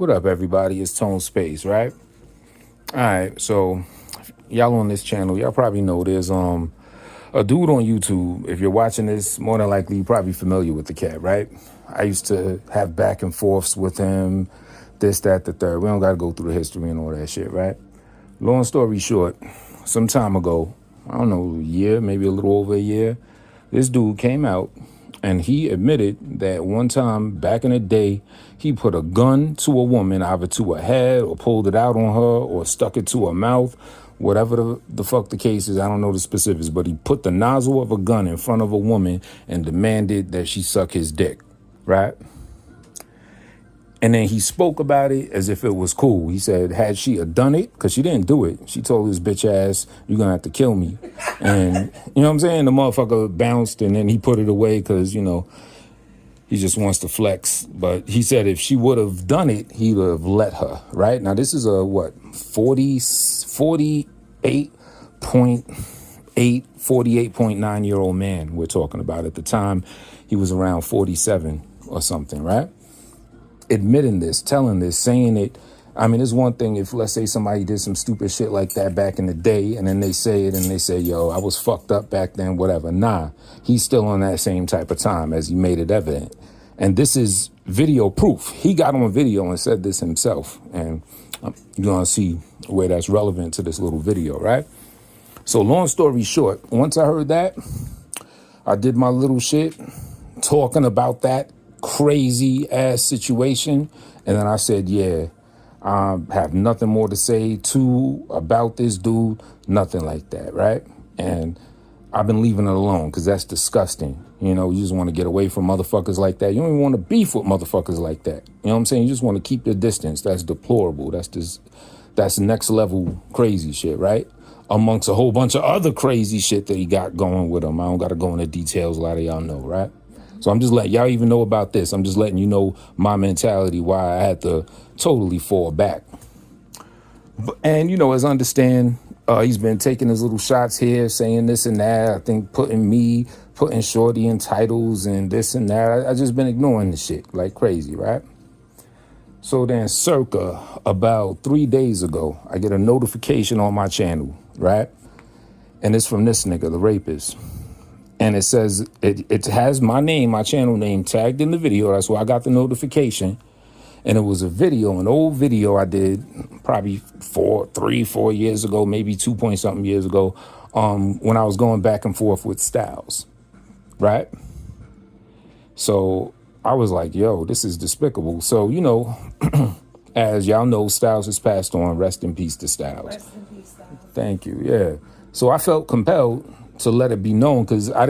What up, everybody? It's Tone Space, right? All right, so y'all on this channel, y'all probably know there's a dude on YouTube. If you're watching this, more than likely you're probably familiar with the cat, right? I used to have back and forths with him, this, that, the third. We don't got to go through the history and all that shit, right? Long story short, some time ago, I don't know, a year, maybe a little over a year, this dude came out and he admitted that one time back in the day, he put a gun to a woman, either to her head or pulled it out on her or stuck it to her mouth, whatever the fuck the case is. I don't know the specifics, but he put the nozzle of a gun in front of a woman and demanded that she suck his dick, right? And then he spoke about it as if it was cool. He said, had she have done it, because she didn't do it, she told his bitch ass, you're going to have to kill me. And, you know what I'm saying? The motherfucker bounced and then he put it away because, you know, he just wants to flex. But he said if she would have done it, he would have let her, right? Now, this is a, 48.9-year-old man we're talking about. At the time, he was around 47 or something, right? Admitting this, telling this, saying it. I mean, it's one thing if, let's say, somebody did some stupid shit like that back in the day, and then they say it and they say, yo, I was fucked up back then, whatever. Nah, he's still on that same type of time as he made it evident. And this is video proof. He got on video and said this himself. And you're going to see where that's relevant to this little video, right? So long story short, once I heard that, I did my little shit talking about that crazy ass situation. And then I said, yeah, I have nothing more to say about this dude, nothing like that, right? And I've been leaving it alone because that's disgusting. You know, you just want to get away from motherfuckers like that. You don't even want to beef with motherfuckers like that. You know what I'm saying? You just want to keep your distance. That's deplorable. That's next level crazy shit, right? Amongst a whole bunch of other crazy shit that he got going with him. I don't got to go into details. A lot of y'all know, right? So I'm just letting y'all even know about this. I'm just letting you know my mentality, why I had to totally fall back. And, you know, as I understand, he's been taking his little shots here, saying this and that. I think putting Shorty in titles and this and that. I just been ignoring the shit like crazy, right? So then circa about 3 days ago, I get a notification on my channel, right? And it's from this nigga, the rapist. And it says, it has my name, my channel name tagged in the video. That's why I got the notification. And it was a video, an old video I did probably 4 years ago, maybe 2-point-something years ago, when I was going back and forth with Styles, right? So I was like, yo, this is despicable. So, you know, as y'all know, Styles has passed on. Rest in peace to Styles. Rest in peace, Styles. Thank you, yeah. So I felt compelled to let it be known because I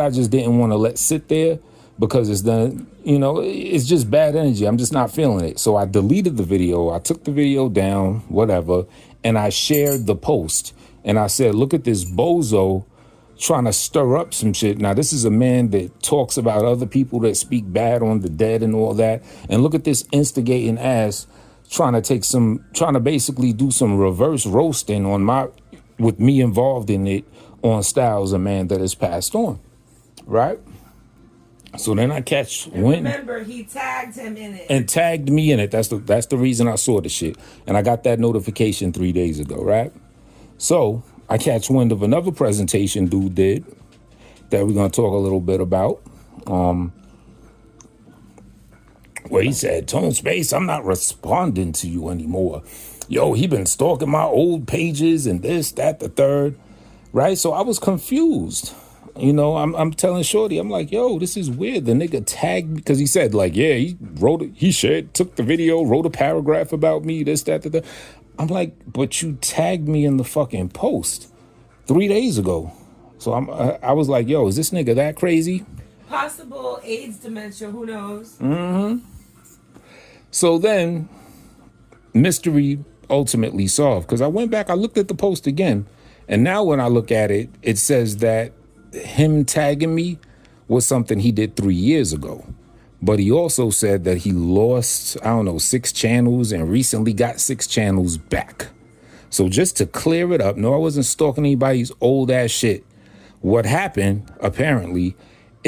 just didn't want to let sit there because it's done, you know, it's just bad energy. I'm just not feeling it. So I deleted the video. I took the video down, whatever, and I shared the post. And I said, look at this bozo trying to stir up some shit. Now, this is a man that talks about other people that speak bad on the dead and all that. And look at this instigating ass trying to basically do some reverse roasting with me involved in it on Styles, a man that has passed on, right? So then I catch wind. Remember, he tagged him in it. And tagged me in it. That's the reason I saw the shit. And I got that notification 3 days ago, right? So I catch wind of another presentation dude did that we're going to talk a little bit about. Where he said, Tone Space, I'm not responding to you anymore. Yo, he been stalking my old pages and this, that, the third. Right? So I was confused. You know, I'm telling Shorty, I'm like, yo, this is weird. The nigga tagged me because he said, like, yeah, took the video, wrote a paragraph about me, this, that, that. I'm like, but you tagged me in the fucking post 3 days ago. So I was like, yo, is this nigga that crazy? Possible AIDS dementia, who knows? Mm-hmm. So then, mystery ultimately solved because I went back, I looked at the post again. And now when I look at it, it says that him tagging me was something he did 3 years ago. But he also said that he lost, 6 channels and recently got 6 channels back. So just to clear it up, no, I wasn't stalking anybody's old ass shit. What happened, apparently,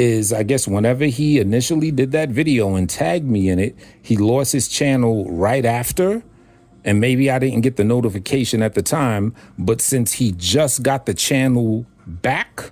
is, I guess, whenever he initially did that video and tagged me in it, he lost his channel right after. And maybe I didn't get the notification at the time, but since he just got the channel back,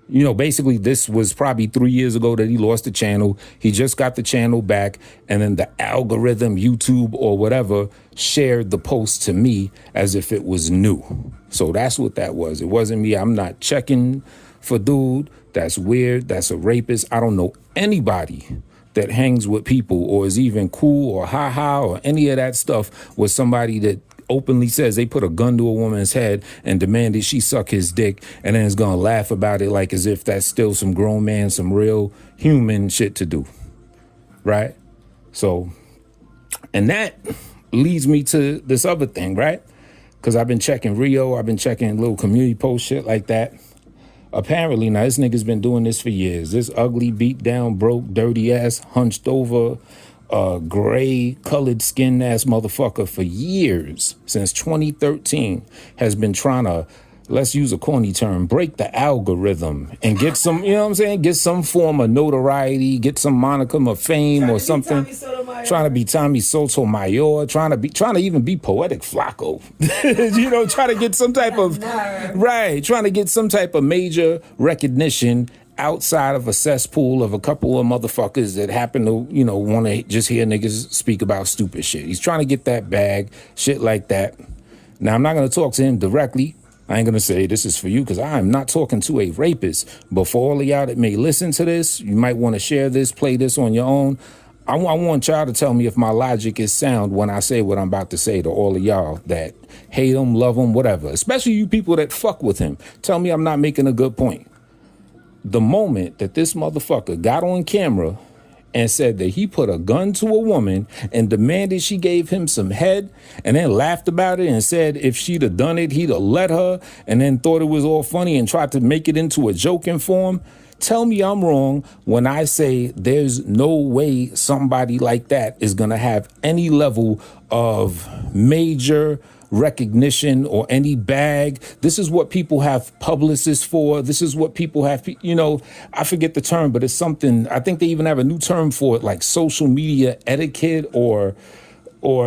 you know, basically this was probably 3 years ago that he lost the channel. He just got the channel back, and then the algorithm, YouTube or whatever, shared the post to me as if it was new. So that's what that was. It wasn't me. I'm not checking for dude. That's weird. That's a rapist. I don't know anybody that hangs with people or is even cool or ha-ha or any of that stuff with somebody that openly says they put a gun to a woman's head and demanded she suck his dick and then is gonna laugh about it like as if that's still some grown man, some real human shit to do, right? So, and that leads me to this other thing, right? Because I've been checking Rio, I've been checking little community post shit like that. Apparently, now this nigga's been doing this for years. This ugly, beat down, broke, dirty ass, hunched over, gray colored skin ass motherfucker for years, since 2013, has been trying to, let's use a corny term, break the algorithm and get some, you know what I'm saying? Get some form of notoriety, get some monicum of fame or something. Trying to be Tommy Sotomayor, trying to even be Poetic Flacco. You know, trying to get some type of, right, trying to get some type of major recognition outside of a cesspool of a couple of motherfuckers that happen to, you know, want to just hear niggas speak about stupid shit. He's trying to get that bag, shit like that. Now, I'm not going to talk to him directly. I ain't going to say this is for you because I am not talking to a rapist. But for all of y'all that may listen to this, you might want to share this, play this on your own. I want y'all to tell me if my logic is sound when I say what I'm about to say to all of y'all that hate him, love him, whatever. Especially you people that fuck with him. Tell me I'm not making a good point. The moment that this motherfucker got on camera and said that he put a gun to a woman and demanded she gave him some head and then laughed about it and said if she'd have done it, he'd have let her and then thought it was all funny and tried to make it into a joking form. Tell me I'm wrong when I say there's no way somebody like that is going to have any level of major recognition or any bag. This is what people have publicists for. This is what people have, you know, I forget the term, but it's something, I think they even have a new term for it, like social media etiquette or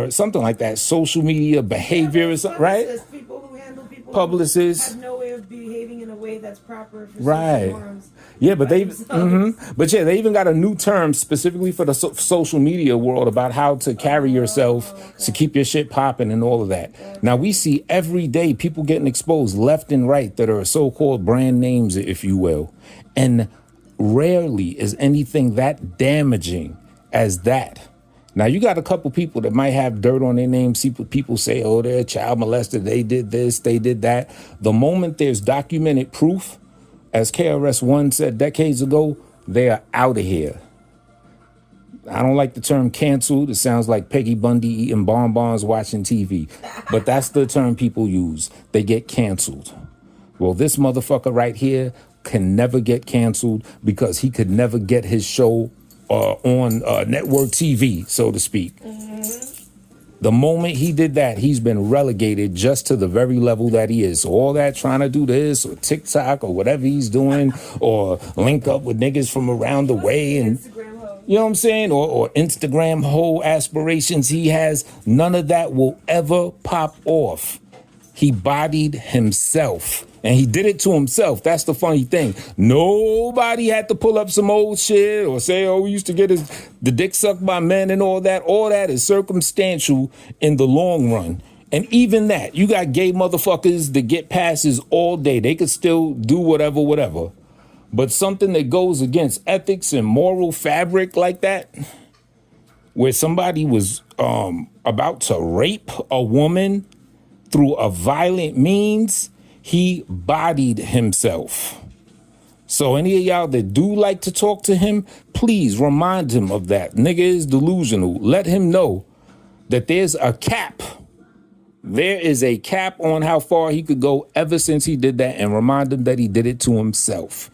something like that. Social media behavior is right? People who handle people publicists have no way of behaving in a way that's proper for right. social norms. Yeah, but but yeah, they even got a new term specifically for the social media world about how to carry yourself to keep your shit popping and all of that. Now we see every day people getting exposed left and right that are so-called brand names, if you will. And rarely is anything that damaging as that. Now, you got a couple people that might have dirt on their name. See people say, oh, they're a child molester. They did this, they did that. The moment there's documented proof, as KRS-One said decades ago, they are out of here. I don't like the term canceled. It sounds like Peggy Bundy eating bonbons watching TV. But that's the term people use. They get canceled. Well, this motherfucker right here can never get canceled because he could never get his show on network TV, so to speak. The moment he did that, he's been relegated just to the very level that he is. So all that trying to do this or TikTok or whatever he's doing or link up with niggas from around the way and, you know what I'm saying? Or Instagram whole aspirations he has, none of that will ever pop off. He bodied himself. And he did it to himself. That's the funny thing. Nobody had to pull up some old shit or say, oh, we used to get the dick sucked by men and all that. All that is circumstantial in the long run. And even that, you got gay motherfuckers that get passes all day. They could still do whatever. But something that goes against ethics and moral fabric like that, where somebody was about to rape a woman through a violent means, he bodied himself. So any of y'all that do like to talk to him, please remind him of that. Nigga is delusional. Let him know that there's a cap. There is a cap on how far he could go ever since he did that, and remind him that he did it to himself.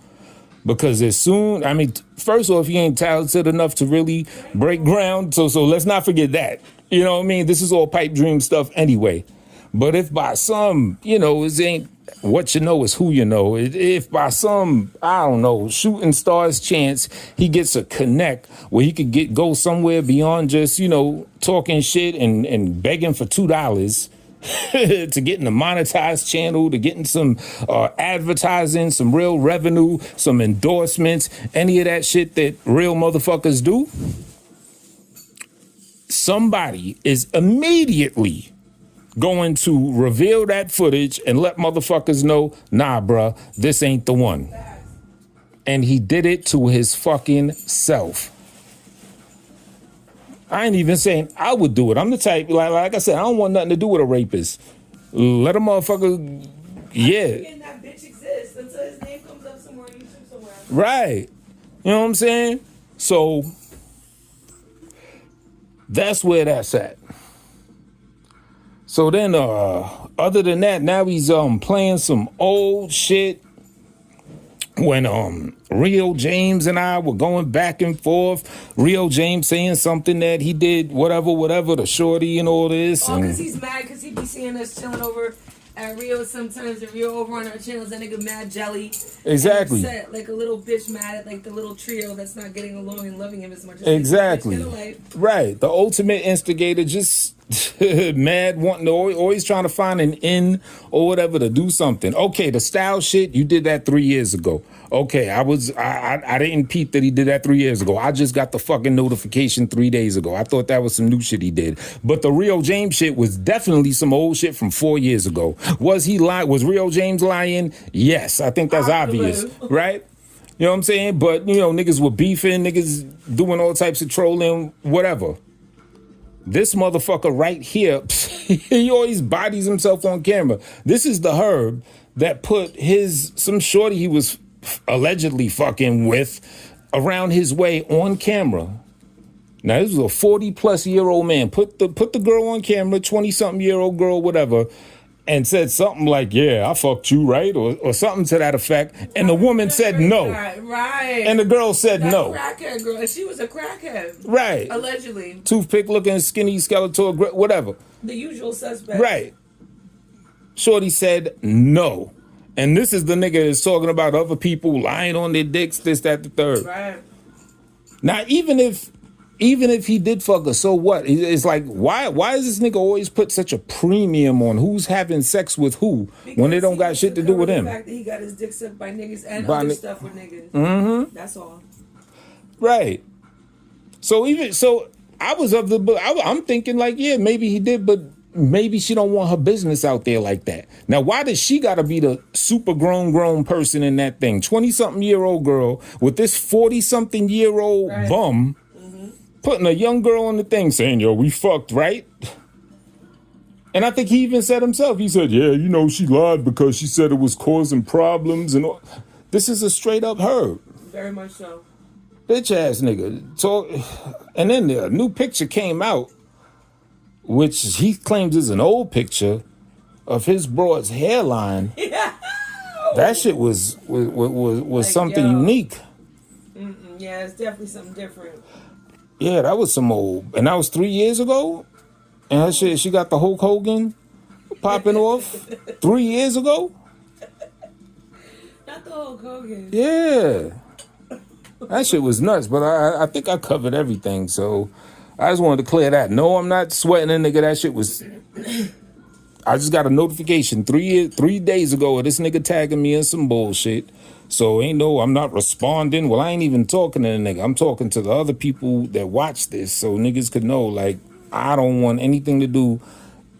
Because as soon, I mean, first off, he ain't talented enough to really break ground. So let's not forget that. You know what I mean? This is all pipe dream stuff anyway. But if by some, it ain't what you know is who you know. If by some, I don't know, shooting stars chance, he gets a connect where he could go somewhere beyond just, talking shit and begging for $2 to getting a monetized channel, to getting some advertising, some real revenue, some endorsements, any of that shit that real motherfuckers do, somebody is immediately going to reveal that footage and let motherfuckers know, nah, bruh, this ain't the one. And he did it to his fucking self. I ain't even saying I would do it. I'm the type, like I said, I don't want nothing to do with a rapist. Let a motherfucker, yeah. And that bitch exists until his name comes up somewhere on YouTube somewhere. Right. You know what I'm saying? So that's where that's at. So then, other than that, now he's playing some old shit. When Rio James and I were going back and forth, Rio James saying something that he did, whatever, the shorty and all this. Oh, because he's mad because he be seeing us chilling over at Rio sometimes, and Rio over on our channels, that nigga mad jelly. Exactly. Upset, like a little bitch mad at like the little trio that's not getting along and loving him as much as exactly. Right. The ultimate instigator, just mad, wanting to always trying to find an in or whatever to do something. Okay, the style shit, you did that 3 years ago. Okay, I didn't peep that he did that 3 years ago. I just got the fucking notification 3 days ago. I thought that was some new shit he did. But the Rio James shit was definitely some old shit from 4 years ago. Was he lying? Was Rio James lying? Yes, I think that's obvious, right? You know what I'm saying? But, niggas were beefing, niggas doing all types of trolling, whatever. This motherfucker right here, he always bodies himself on camera. This is the Herb that put some shorty he was allegedly fucking with around his way on camera. Now, this was a 40-plus-year-old man. Put the girl on camera, 20-something-year-old girl, whatever, and said something like, yeah, I fucked you, right? Or something to that effect. And the woman said no. Right. And the girl said no. Crackhead girl. She was a crackhead. Right. Allegedly. Toothpick looking, skinny, Skeletor, whatever. The usual suspect. Right. Shorty said no. And this is the nigga that's talking about other people lying on their dicks, this, that, the third. Right. Now, even if he did fuck her, so what? It's like, why does this nigga always put such a premium on who's having sex with who when they don't got shit to do with him? The fact that he got his dick sucked by niggas and other stuff with niggas. Mm-hmm. That's all. Right. So I was I'm thinking like, yeah, maybe he did, but maybe she don't want her business out there like that. Now, why does she got to be the super grown person in that thing? 20-something-year-old girl with this 40-something-year-old bum putting a young girl on the thing saying, yo, we fucked, right? And I think he even said himself, he said, yeah, she lied because she said it was causing problems and all. This is a straight up Herb. Very much so. Bitch ass nigga. And then the new picture came out, which he claims is an old picture of his broad's hairline. That shit was like, something unique. Yeah, it's definitely something different. Yeah, that was some old, and that was 3 years ago. And her shit, she got the Hulk Hogan popping off 3 years ago. Not the Hulk Hogan. Yeah, that shit was nuts. But I think I covered everything, so I just wanted to clear that. No, I'm not sweating a nigga. That shit was. I just got a notification 3 days ago of this nigga tagging me in some bullshit. So I'm not responding. Well, I ain't even talking to the nigga. I'm talking to the other people that watch this so niggas could know, like, I don't want anything to do,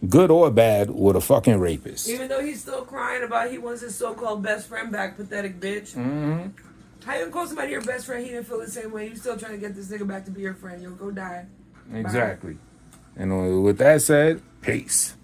good or bad, with a fucking rapist. Even though he's still crying about he wants his so-called best friend back, pathetic bitch. Mm-hmm. How you gonna call somebody your best friend? He didn't feel the same way. You still trying to get this nigga back to be your friend. You'll go die. Exactly. Bye. And with that said, peace.